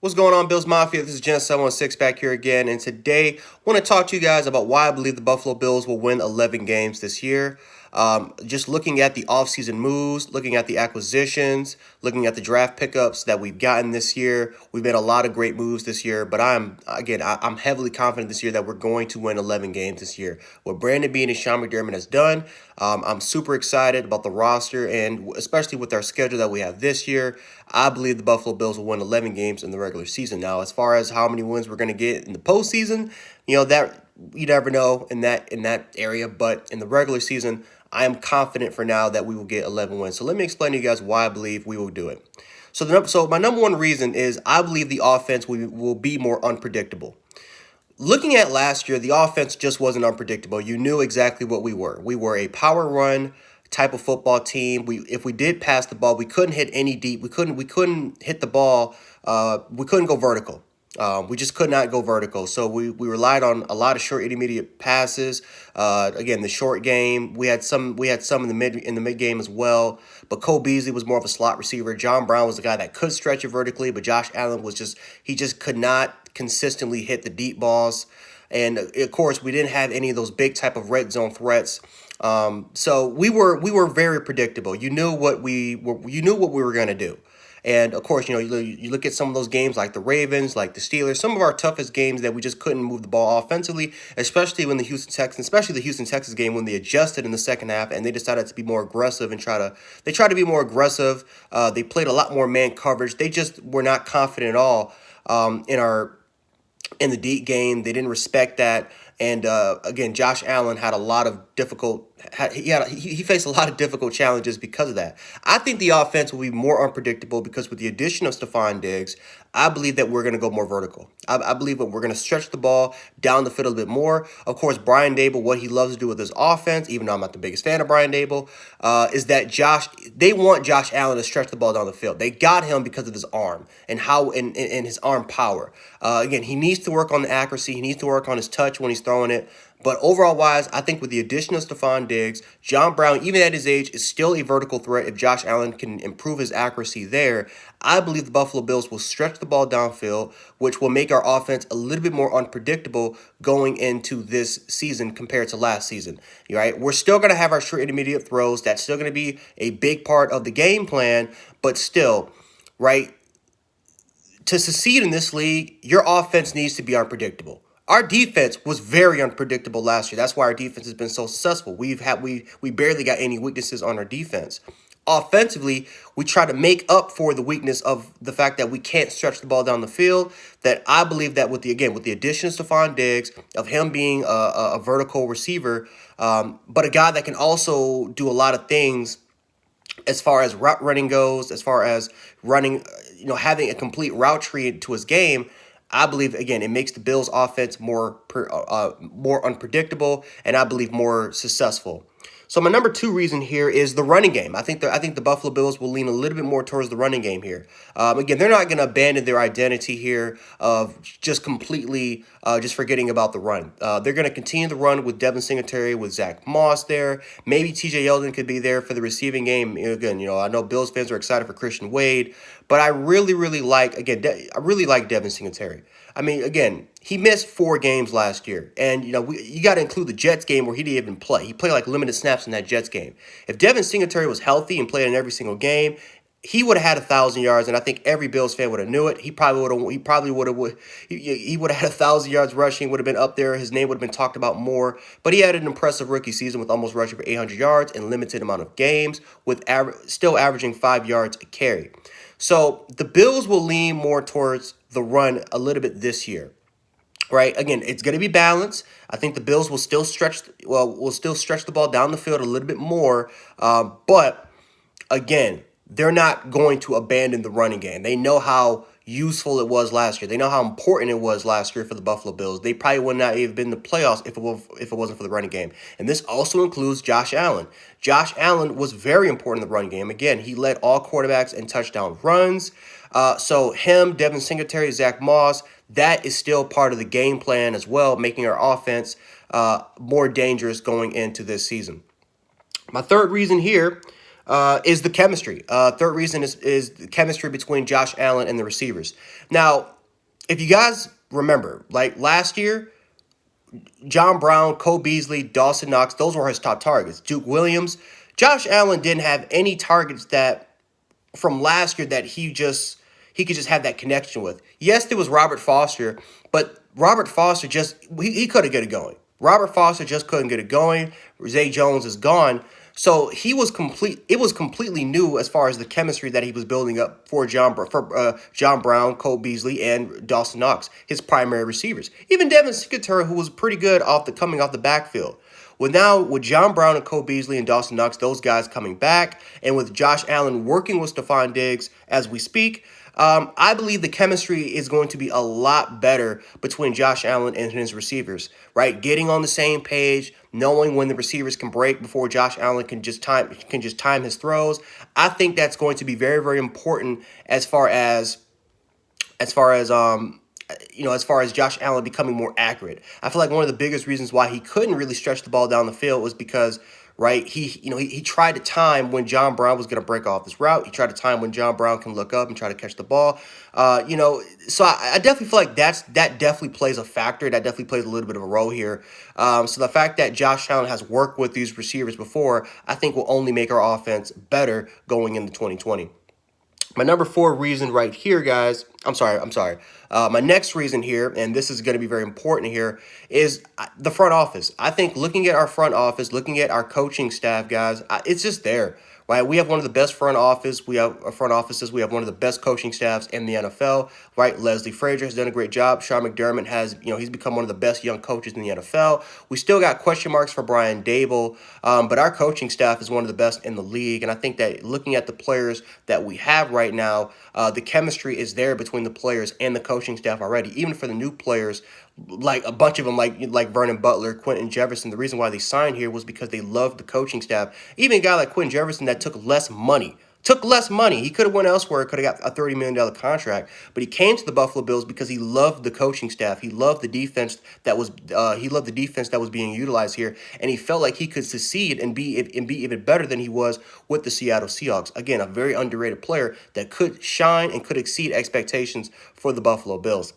What's going on, Bills Mafia? This is Gen716 back here again, and today I want to talk to you guys about why I believe the Buffalo Bills will win 11 games this year. Just looking at the offseason moves, looking at the acquisitions, looking at the draft pickups that we've gotten this year. We've made a lot of great moves this year, but I'm heavily confident this year that we're going to win 11 games this year. What Brandon Beane and Sean McDermott has done, I'm super excited about the roster, and especially with our schedule that we have this year. I believe the Buffalo Bills will win 11 games in the regular season. Now, as far as how many wins we're going to get in the postseason, that you never know in that area. But in the regular season, I am confident for now that we will get 11 wins. So let me explain to you guys why I believe we will do it. So my number one reason is I believe the offense will be more unpredictable. Looking at last year, the offense just wasn't unpredictable. You knew exactly what we were. We were a power run type of football team. If we did pass the ball, we couldn't hit any deep. We couldn't hit the ball. We couldn't go vertical. We just could not go vertical. So we relied on a lot of short intermediate passes. Again, the short game. We had some in the mid game as well. But Cole Beasley was more of a slot receiver. John Brown was the guy that could stretch it vertically, but Josh Allen he just could not consistently hit the deep balls. And of course, we didn't have any of those big type of red zone threats. So we were very predictable. You knew what we were going to do. And of course, you look at some of those games like the Ravens, like the Steelers, some of our toughest games that we just couldn't move the ball offensively, especially the Houston Texans game when they adjusted in the second half and they decided to be more aggressive and they tried to be more aggressive. They played a lot more man coverage. They just were not confident at all in the deep game. They didn't respect that. And again, Josh Allen had a lot of he faced a lot of difficult challenges because of that. I think the offense will be more unpredictable because with the addition of Stephon Diggs, I believe that we're going to go more vertical. I believe that we're going to stretch the ball down the field a little bit more. Of course, Brian Dable, what he loves to do with his offense, even though I'm not the biggest fan of Brian Dable, is that they want Josh Allen to stretch the ball down the field. They got him because of his arm and his arm power. Again, he needs to work on the accuracy. He needs to work on his touch when he's throwing it. But overall wise, I think with the addition of Stephon Diggs, John Brown, even at his age, is still a vertical threat. If Josh Allen can improve his accuracy there, I believe the Buffalo Bills will stretch the ball downfield, which will make our offense a little bit more unpredictable going into this season compared to last season. Right? We're still going to have our short intermediate throws. That's still going to be a big part of the game plan, but still, right? To succeed in this league, your offense needs to be unpredictable. Our defense was very unpredictable last year. That's why our defense has been so successful. We barely got any weaknesses on our defense. Offensively, we try to make up for the weakness of the fact that we can't stretch the ball down the field. That I believe that with the addition of Stephon Diggs, of him being a vertical receiver, but a guy that can also do a lot of things as far as route running goes, as far as running, having a complete route tree to his game. I believe again it makes the Bills' offense more unpredictable, and I believe more successful. So my number two reason here is the running game. I think the Buffalo Bills will lean a little bit more towards the running game here. Again, they're not going to abandon their identity here of just completely just forgetting about the run. They're going to continue the run with Devin Singletary, with Zach Moss there. Maybe T.J. Yeldon could be there for the receiving game. Again, I know Bills fans are excited for Christian Wade, but I really like Devin Singletary. I mean, again, he missed 4 games last year, and you got to include the Jets game where he didn't even play. He played like limited snaps in that Jets game. If Devin Singletary was healthy and played in every single game, he would have had 1,000 yards, and I think every Bills fan would have knew it. He probably would have. He would have had 1,000 yards rushing. Would have been up there. His name would have been talked about more. But he had an impressive rookie season with almost rushing for 800 yards in limited amount of games, with still averaging 5 yards a carry. So the Bills will lean more towards the run a little bit this year. Right. Again, it's going to be balanced. I think the Bills will still stretch the ball down the field a little bit more. But again, they're not going to abandon the running game. They know how useful it was last year. They know how important it was last year for the Buffalo Bills. They probably would not have been in the playoffs if it wasn't for the running game. And this also includes Josh Allen. Josh Allen was very important in the running game. Again, he led all quarterbacks in touchdown runs. So him, Devin Singletary, Zach Moss, that is still part of the game plan as well, making our offense more dangerous going into this season. My third reason here is the chemistry. Third reason is the chemistry between Josh Allen and the receivers. Now, if you guys remember, like last year, John Brown, Cole Beasley, Dawson Knox, those were his top targets. Duke Williams. Josh Allen didn't have any targets that from last year that he could just have that connection with. Yes, there was Robert Foster, but Robert Foster just he couldn't get it going. Robert Foster just couldn't get it going. Zay Jones is gone. So he was complete. It was completely new as far as the chemistry that he was building up for John Brown, Cole Beasley, and Dawson Knox, his primary receivers. Even Devin Singletary, who was pretty good coming off the backfield. Well, now with John Brown and Cole Beasley and Dawson Knox, those guys coming back, and with Josh Allen working with Stephon Diggs as we speak, I believe the chemistry is going to be a lot better between Josh Allen and his receivers, right? Getting on the same page, knowing when the receivers can break before Josh Allen can just time his throws. I think that's going to be very, very important as far as Josh Allen becoming more accurate. I feel like one of the biggest reasons why he couldn't really stretch the ball down the field was because, right, he tried to time when John Brown was going to break off this route. He tried to time when John Brown can look up and try to catch the ball. So I definitely feel like that definitely plays a factor. That definitely plays a little bit of a role here. So the fact that Josh Allen has worked with these receivers before, I think will only make our offense better going into 2020. My number 4 reason right here, guys, I'm sorry. My next reason here, and this is going to be very important here, is the front office. I think looking at our front office, looking at our coaching staff, guys, it's just there. Right, we have one of the best front offices. We have one of the best coaching staffs in the NFL. Right, Leslie Frazier has done a great job. Sean McDermott he's become one of the best young coaches in the NFL. We still got question marks for Brian Dable, but our coaching staff is one of the best in the league. And I think that looking at the players that we have right now, the chemistry is there between the players and the coaching staff already. Even for the new players, like a bunch of them, like Vernon Butler, Quentin Jefferson. The reason why they signed here was because they loved the coaching staff. Even a guy like Quentin Jefferson that took less money. He could have went elsewhere, could have got a $30 million contract, but he came to the Buffalo Bills because he loved the coaching staff. He loved the defense that was being utilized here, and he felt like he could succeed and be even better than he was with the Seattle Seahawks. Again, a very underrated player that could shine and could exceed expectations for the Buffalo Bills.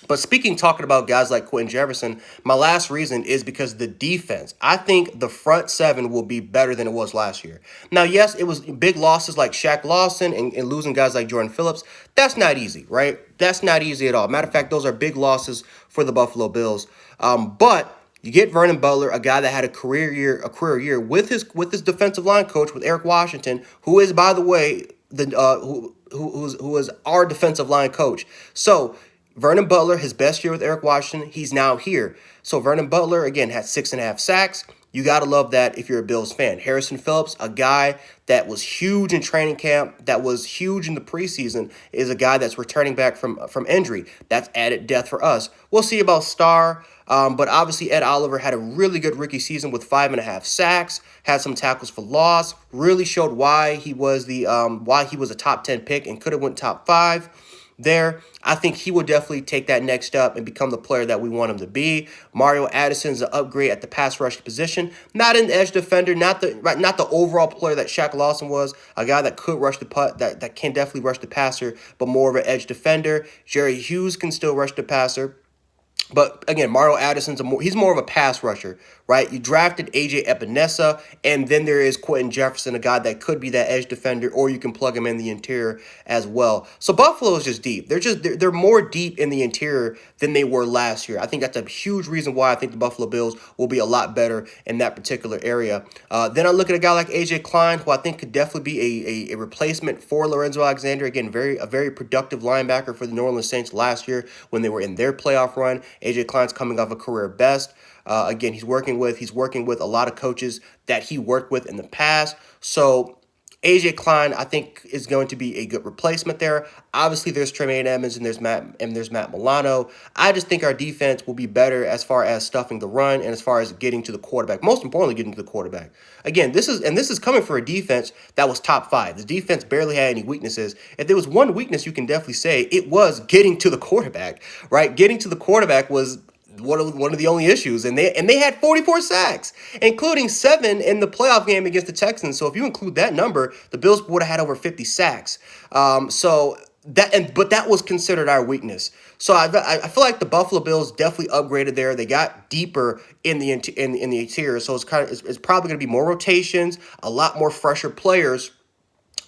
But talking about guys like Quentin Jefferson, my last reason is because the defense. I think the front seven will be better than it was last year. Now, yes, it was big losses like Shaq Lawson and losing guys like Jordan Phillips. That's not easy, right? That's not easy at all. Matter of fact, those are big losses for the Buffalo Bills. But you get Vernon Butler, a guy that had a career year with his defensive line coach, with Eric Washington, who is, by the way, who is our defensive line coach. So Vernon Butler, his best year with Eric Washington, he's now here. So Vernon Butler, again, had 6.5 sacks. You got to love that if you're a Bills fan. Harrison Phillips, a guy that was huge in training camp, that was huge in the preseason, is a guy that's returning back from injury. That's added depth for us. We'll see about Starr, but obviously Ed Oliver had a really good rookie season with 5.5 sacks, had some tackles for loss, really showed why he was a top 10 pick and could have went top 5. There, I think he will definitely take that next step and become the player that we want him to be. Mario Addison's an upgrade at the pass rush position, not an edge defender, not the overall player that Shaq Lawson was, a guy that could rush the putt, that can definitely rush the passer, but more of an edge defender. Jerry Hughes can still rush the passer. But again, Mario Addison's he's more of a pass rusher, right? You drafted A.J. Epinesa, and then there is Quentin Jefferson, a guy that could be that edge defender, or you can plug him in the interior as well. So Buffalo is just deep. They're more deep in the interior than they were last year. I think that's a huge reason why I think the Buffalo Bills will be a lot better in that particular area. Then I look at a guy like A.J. Klein, who I think could definitely be a replacement for Lorenzo Alexander. Again, a very productive linebacker for the New Orleans Saints last year when they were in their playoff run. A.J. Klein's coming off a career best. Again, he's working with a lot of coaches that he worked with in the past. So A.J. Klein, I think, is going to be a good replacement there. Obviously, there's Tremaine Edmonds and there's Matt Milano. I just think our defense will be better as far as stuffing the run and as far as getting to the quarterback. Most importantly, getting to the quarterback. Again, this is coming for a defense that was top 5. The defense barely had any weaknesses. If there was one weakness, you can definitely say it was getting to the quarterback. Right, getting to the quarterback was one of the only issues, and they had 44 sacks, including 7 in the playoff game against the Texans. So if you include that number, the Bills would have had over 50 sacks. But that was considered our weakness. So I feel like the Buffalo Bills definitely upgraded there. They got deeper in the interior. So it's probably going to be more rotations, a lot more fresher players.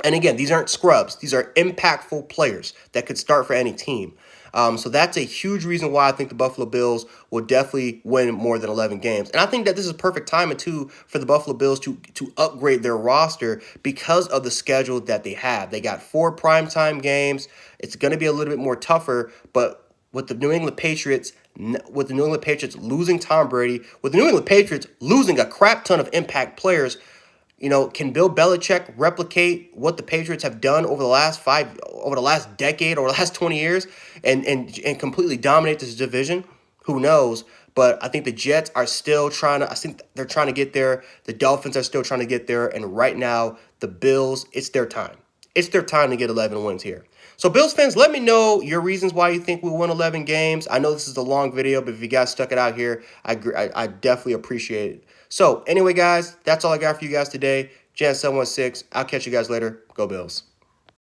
And again, these aren't scrubs. These are impactful players that could start for any team. So that's a huge reason why I think the Buffalo Bills will definitely win more than 11 games. And I think that this is perfect timing, too, for the Buffalo Bills to upgrade their roster because of the schedule that they have. They got 4 primetime games. It's going to be a little bit more tougher, but with the New England Patriots losing Tom Brady, with the New England Patriots losing a crap ton of impact players, can Bill Belichick replicate what the Patriots have done over the last decade, or the last 20 years, and completely dominate this division? Who knows? But I think the Jets are still I think they're trying to get there. The Dolphins are still trying to get there. And right now, the Bills, it's their time. It's their time to get 11 wins here. So, Bills fans, let me know your reasons why you think we'll win 11 games. I know this is a long video, but if you guys stuck it out here, I definitely appreciate it. So, anyway, guys, that's all I got for you guys today. Jan716. I'll catch you guys later. Go Bills.